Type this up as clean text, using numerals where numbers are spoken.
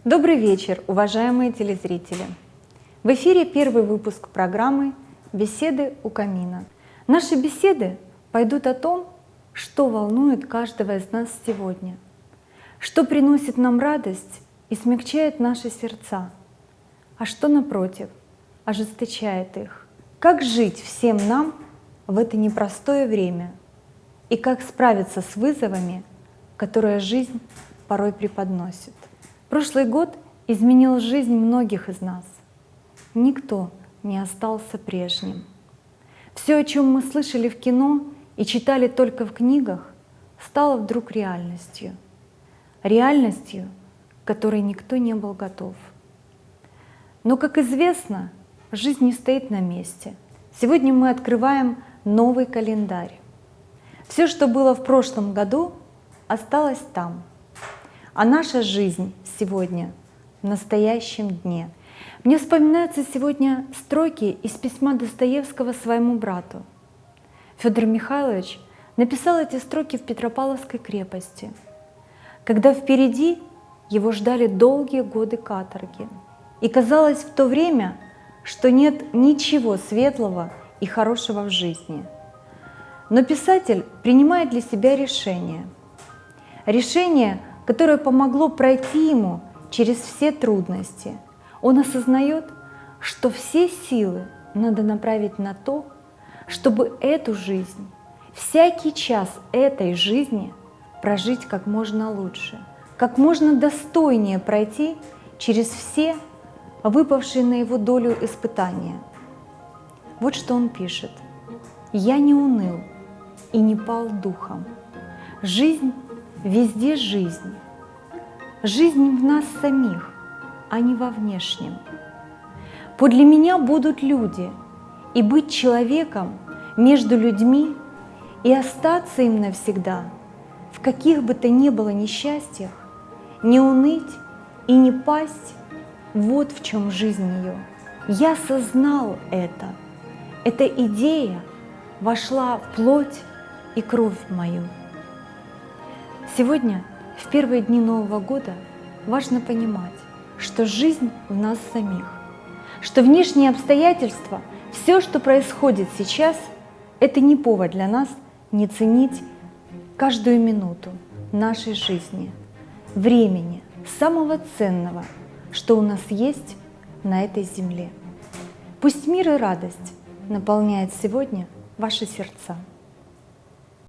Добрый вечер, уважаемые телезрители! В эфире первый выпуск программы «Беседы у камина». Наши беседы пойдут о том, что волнует каждого из нас сегодня, что приносит нам радость и смягчает наши сердца, а что, напротив, ожесточает их. Как жить всем нам в это непростое время и как справиться с вызовами, которые жизнь порой преподносит. Прошлый год изменил жизнь многих из нас. Никто не остался прежним. Все, о чем мы слышали в кино и читали только в книгах, стало вдруг реальностью. Реальностью, к которой никто не был готов. Но, как известно, жизнь не стоит на месте. Сегодня мы открываем новый календарь. Все, что было в прошлом году, осталось там. А наша жизнь сегодня в настоящем дне. Мне вспоминаются сегодня строки из письма Достоевского своему брату. Федор Михайлович написал эти строки в Петропавловской крепости, когда впереди его ждали долгие годы каторги. И казалось в то время, что нет ничего светлого и хорошего в жизни. Но писатель принимает для себя решение. Решение, которое помогло пройти ему через все трудности. Он осознает, что все силы надо направить на то, чтобы эту жизнь, всякий час этой жизни прожить как можно лучше, как можно достойнее пройти через все выпавшие на его долю испытания. Вот что он пишет. «Я не уныл и не пал духом. Жизнь везде жизнь. Жизнь в нас самих, а не во внешнем. Подле меня будут люди, и быть человеком между людьми и остаться им навсегда, в каких бы то ни было несчастьях, не уныть и не пасть, вот в чем жизнь ее. Я сознал это. Эта идея вошла в плоть и кровь мою». Сегодня, в первые дни Нового года, важно понимать, что жизнь в нас самих, что внешние обстоятельства, все, что происходит сейчас, это не повод для нас не ценить каждую минуту нашей жизни, времени, самого ценного, что у нас есть на этой земле. Пусть мир и радость наполняют сегодня ваши сердца.